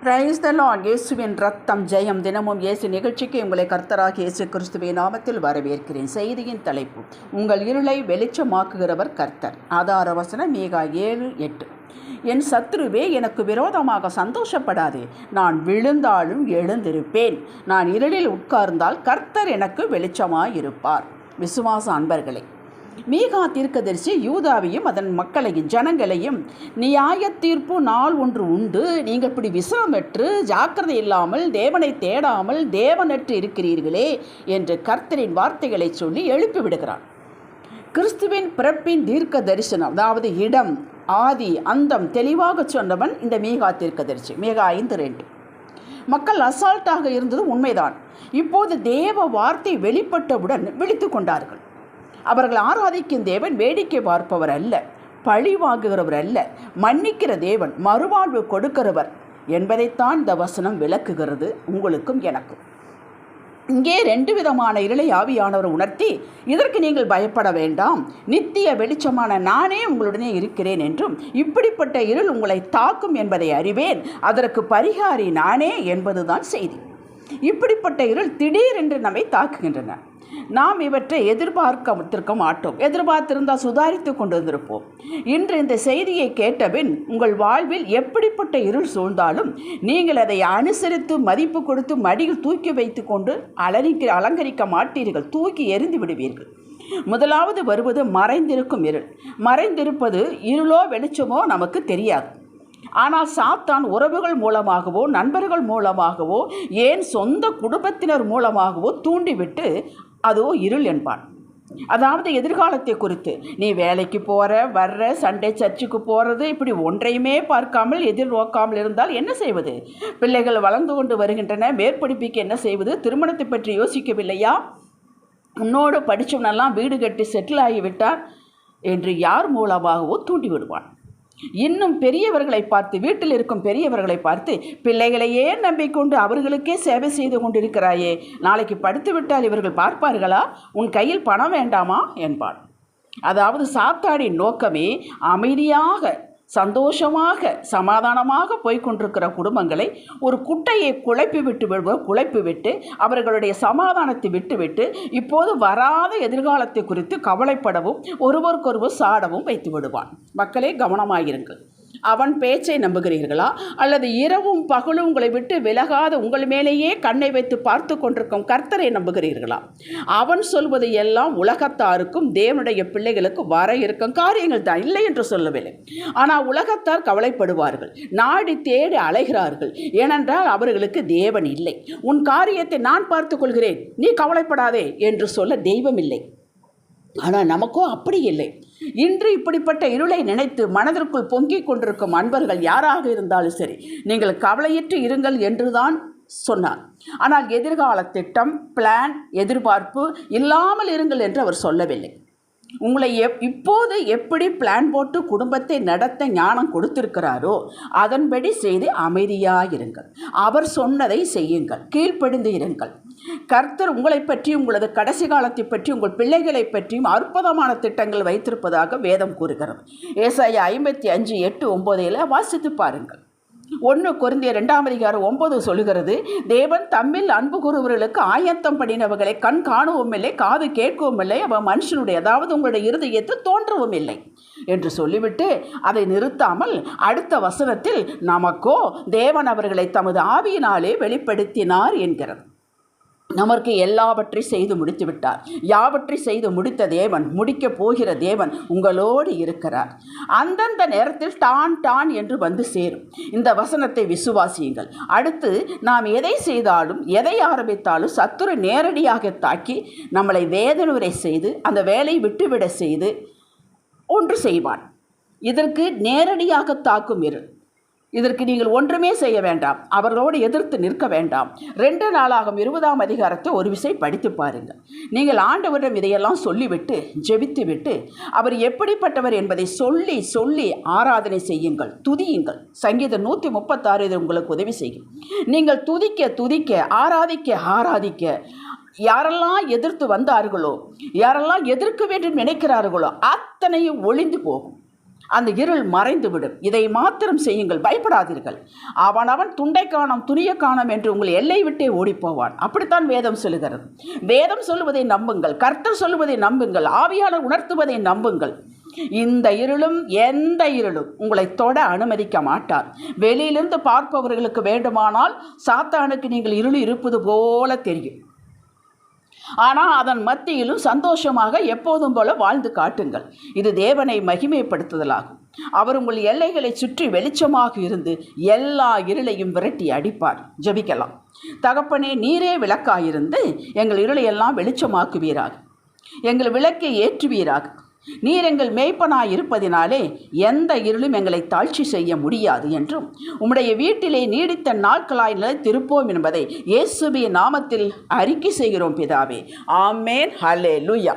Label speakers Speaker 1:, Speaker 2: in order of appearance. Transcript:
Speaker 1: Praise the Lord. இயேசுவின் ரத்தம் ஜெயம். தினமும் இயேசு நிகழ்ச்சிக்கு உங்களை கர்த்தராகிய இயேசு கிறிஸ்துவின் நாமத்தில் வரவேற்கிறேன். செய்தியின் தலைப்பு: உங்கள் இருளை வெளிச்சமாக்குகிறவர் கர்த்தர். ஆதார வசனம் மீகா 7:8. என் சத்துருவே, எனக்கு விரோதமாக சந்தோஷப்படாதே. நான் விழுந்தாலும் எழுந்திருப்பேன். நான் இருளில் உட்கார்ந்தால் கர்த்தர் எனக்கு வெளிச்சமாயிருப்பார். விசுவாச அன்பர்களே, மீகா தீர்க்கதரிசி யூதாவையும் அதன் மக்களையும் ஜனங்களையும், நியாய தீர்ப்பு நாள் ஒன்று உண்டு, நீங்கள் இப்படி விசிரமற்று ஜாக்கிரதை இல்லாமல் தேவனை தேடாமல் தேவனற்று இருக்கிறீர்களே என்று கர்த்தரின் வார்த்தைகளை சொல்லி எழுப்பி விடுகிறார். கிறிஸ்துவின் பிறப்பின் தீர்க்க தரிசனம், அதாவது இடம், ஆதி, அந்தம் தெளிவாக சொன்னவன் இந்த மீகா தீர்க்கதரிசி. மீகா 5:2. மக்கள் அசால்ட்டாக இருந்தது உண்மைதான். இப்போது தேவ வார்த்தை வெளிப்பட்டவுடன் விழித்து கொண்டார்கள். அவர்கள் ஆராதிக்கும் தேவன் வேடிக்கை பார்ப்பவர் அல்ல, பழி வாங்குகிறவர் அல்ல, மன்னிக்கிற தேவன், மறுவாழ்வு கொடுக்கிறவர் என்பதைத்தான் இந்த வசனம் விளக்குகிறது உங்களுக்கும் எனக்கும். இங்கே 2 விதமான இருளை ஆவியானவர் உணர்த்தி, இதற்கு நீங்கள் பயப்பட வேண்டாம், நித்திய வெளிச்சமான நானே உங்களுடனே இருக்கிறேன் என்றும், இப்படிப்பட்ட இருள் உங்களை தாக்கும் என்பதை அறிவேன், அதற்கு பரிகாரி நானே என்பதுதான் செய்தி. இப்படிப்பட்ட இருள் திடீரென்று நம்மை தாக்குகின்றன. நாம் இவற்றை எதிர்பார்க்க மாட்டோம். எதிர்பார்த்திருந்தால் சுதாரித்து கொண்டு வந்திருப்போம். இன்று இந்த செய்தியை கேட்டபின் உங்கள் வாழ்வில் எப்படிப்பட்ட இருள் சூழ்ந்தாலும் நீங்கள் அதை அனுசரித்து மதிப்பு கொடுத்து மடியில் தூக்கி வைத்து கொண்டு அலங்கரிக்க மாட்டீர்கள், தூக்கி எறிந்து விடுவீர்கள். முதலாவது வருவது மறைந்திருக்கும் இருள். மறைந்திருப்பது இருளோ வெளிச்சமோ நமக்கு தெரியாது. ஆனால் சாத்தான் உறவுகள் மூலமாகவோ நண்பர்கள் மூலமாகவோ ஏன் சொந்த குடும்பத்தினர் மூலமாகவோ தூண்டிவிட்டு அதோ இருள் என்பான். அதாவது எதிர்காலத்தை குறித்து, நீ வேலைக்கு வர்ற, சண்டே சர்ச்சுக்கு போகிறது, இப்படி ஒன்றையுமே பார்க்காமல் எதிர்நோக்காமல் இருந்தால் என்ன செய்வது? பிள்ளைகள் வளர்ந்து கொண்டு வருகின்றன, மேற்படிப்புக்கு என்ன செய்வது? திருமணத்தை பற்றி யோசிக்கவில்லையா? உன்னோடு படித்தவனெல்லாம் வீடு கட்டி செட்டில் ஆகிவிட்டார் என்று யார் மூலமாகவோ தூண்டி விடுவான். இன்னும் பெரியவர்களை பார்த்து, வீட்டில் இருக்கும் பெரியவர்களை பார்த்து, பிள்ளைகளையே நம்பிக்கொண்டு அவர்களுக்கே சேவை செய்து கொண்டிருக்கிறாயே, நாளைக்கு படுத்து விட்டால் இவர்கள் பார்ப்பார்களா? உன் கையில் பணம் வேண்டாமா என்பான். அதாவது சாத்தானின் நோக்கமே அமைதியாக, சந்தோஷமாக, சமாதானமாக போய்கொண்டிருக்கிற குடும்பங்களை ஒரு குட்டையை குழப்பிவிட்டு அவர்களுடைய சமாதானத்தை விட்டுவிட்டு இப்போது வராத எதிர்காலத்தை குறித்து கவலைப்படவும் ஒருவருக்கொருவர் சாடவும் வைத்து விடுவான். மக்களே, கவனமாயிருங்கள். அவன் பேச்சை நம்புகிறீர்களா? அல்லது இரவும் பகலும் உங்களை விட்டு விலகாத உங்கள் மேலேயே கண்ணை வைத்து பார்த்து கொண்டிருக்கும் கர்த்தரை நம்புகிறீர்களா? அவன் சொல்வது எல்லாம் உலகத்தாருக்கும் தேவனுடைய பிள்ளைகளுக்கு வர இருக்கும் காரியங்கள் தான், இல்லை என்று சொல்லவில்லை. ஆனால் உலகத்தார் கவலைப்படுவார்கள், நாடி தேடி அலைகிறார்கள். ஏனென்றால் அவர்களுக்கு தேவன் இல்லை. உன் காரியத்தை நான் பார்த்து கொள்கிறேன், நீ கவலைப்படாதே என்று சொல்ல தெய்வம் இல்லை. ஆனால் நமக்கோ அப்படி இல்லை. இன்று இப்படிப்பட்ட இருளை நினைத்து மனதிற்குள் பொங்கிக் கொண்டிருக்கும் அன்பர்கள் யாராக இருந்தாலும் சரி, நீங்கள் கவலையற்று இருங்கள் என்றுதான் சொன்னார். ஆனால் எதிர்கால திட்டம், பிளான், எதிர்பார்ப்பு இல்லாமல் இருங்கள் என்று அவர் சொல்லவில்லை. உங்களை இப்போது எப்படி பிளான் போட்டு குடும்பத்தை நடத்த ஞானம் கொடுத்திருக்கிறாரோ அதன்படி செய்து அமைதியாயிருங்கள். அவர் சொன்னதை செய்யுங்கள், கீழ்ப்படிந்து இருங்கள். கர்த்தர் உங்களை பற்றி, உங்களது கடைசி காலத்தை பற்றி, உங்கள் பிள்ளைகளை பற்றியும் அற்புதமான திட்டங்கள் வைத்திருப்பதாக வேதம் கூறுகிறது. ஏசாயா 55:8-9 வாசித்து பாருங்கள். 1 கொரிந்தியர் 2:9 சொல்லுகிறது, தேவன் தம்மில் அன்பு கூறுவர்களுக்கு ஆயத்தம் பண்ணினவர்களை கண் காணவும் இல்லை, காது கேட்கவும் இல்லை, அவன் மனுஷனுடைய, அதாவது உங்களுடைய இருதயத்தில் தோன்றவும் இல்லை என்று சொல்லிவிட்டு அதை நிறுத்தாமல் அடுத்த வசனத்தில், நமக்கோ தேவன் அவர்களை தமது ஆவியினாலே வெளிப்படுத்தினார் என்கிறது. நமக்கு எல்லாவற்றையும் செய்து முடித்து விட்டார். யாவற்றை செய்து முடித்த தேவன், முடிக்கப் போகிற தேவன் உங்களோடு இருக்கிறார். அந்தந்த நேரத்தில் டான் என்று வந்து சேரும். இந்த வசனத்தை விசுவாசியுங்கள். அடுத்து நாம் எதை செய்தாலும், எதை ஆரம்பித்தாலும் சத்துரு நேரடியாக தாக்கி நம்மளை வேதனையுறை செய்து அந்த வேலையை விட்டுவிட செய்து ஒன்று செய்வான். இதற்கு நேரடியாக தாக்கும் இருள். இதற்கு நீங்கள் ஒன்றுமே செய்ய வேண்டாம், அவர்களோடு எதிர்த்து நிற்க வேண்டாம். 2 நாளாகும் 20ஆம் அதிகாரத்தை ஒரு விசை படித்து பாருங்கள். நீங்கள் ஆண்டவரிடம் இதையெல்லாம் சொல்லிவிட்டு ஜெபித்து விட்டு அவர் எப்படிப்பட்டவர் என்பதை சொல்லி சொல்லி ஆராதனை செய்யுங்கள், துதியுங்கள். சங்கீதம் 136 இது உங்களுக்கு உதவி செய்யும். நீங்கள் துதிக்க துதிக்க, ஆராதிக்க ஆராதிக்க, யாரெல்லாம் எதிர்த்து வந்தார்களோ, யாரெல்லாம் எதிர்க்க வேண்டும் நினைக்கிறார்களோ அத்தனையும் ஒளிந்து போகும். அந்த இருள் மறைந்துவிடும். இதை மாத்திரம் செய்யுங்கள், பயப்படாதீர்கள். அவன் துண்டை காணோம் துணியை காணோம் என்று உங்கள் எல்லை விட்டே ஓடிப்போவான். அப்படித்தான் வேதம் சொல்லுகிறது. வேதம் சொல்லுவதை நம்புங்கள், கர்த்தர் சொல்லுவதை நம்புங்கள், ஆவியாளர் உணர்த்துவதை நம்புங்கள். இந்த இருளும் எந்த இருளும் உங்களை தொட அனுமதிக்க மாட்டார். வெளியிலிருந்து பார்ப்பவர்களுக்கு வேண்டுமானால் சாத்தானுக்கு நீங்கள் இருள் இருப்பது போல தெரியும். ஆனால் அதன் மத்தியிலும் சந்தோஷமாக எப்போதும் போல வாழ்ந்து காட்டுங்கள். இது தேவனை மகிமைப்படுத்துதலாகும். அவர் உங்கள் எல்லைகளை சுற்றி வெளிச்சமாக இருந்து எல்லா இருளையும் விரட்டி அடிப்பார். ஜெபிக்கலாம். தகப்பனே, நீரே விளக்காயிருந்து எங்கள் இருளையெல்லாம் வெளிச்சமாக்குவீராக. எங்கள் விளக்கை ஏற்றுவீராக. நீர் எங்கள் மேய்ப்பனாய் இருப்பதினாலே எந்த இருளும் எங்களை தாழ்ச்சி செய்ய முடியாது என்றும் உம்முடைய வீட்டிலே நீடித்த நாட்களாய் நிலைத்திருப்போம் என்பதை இயேசுவின் நாமத்தில் அறிக்கை செய்கிறோம் பிதாவே. ஆமேன். ஹல்லேலூயா.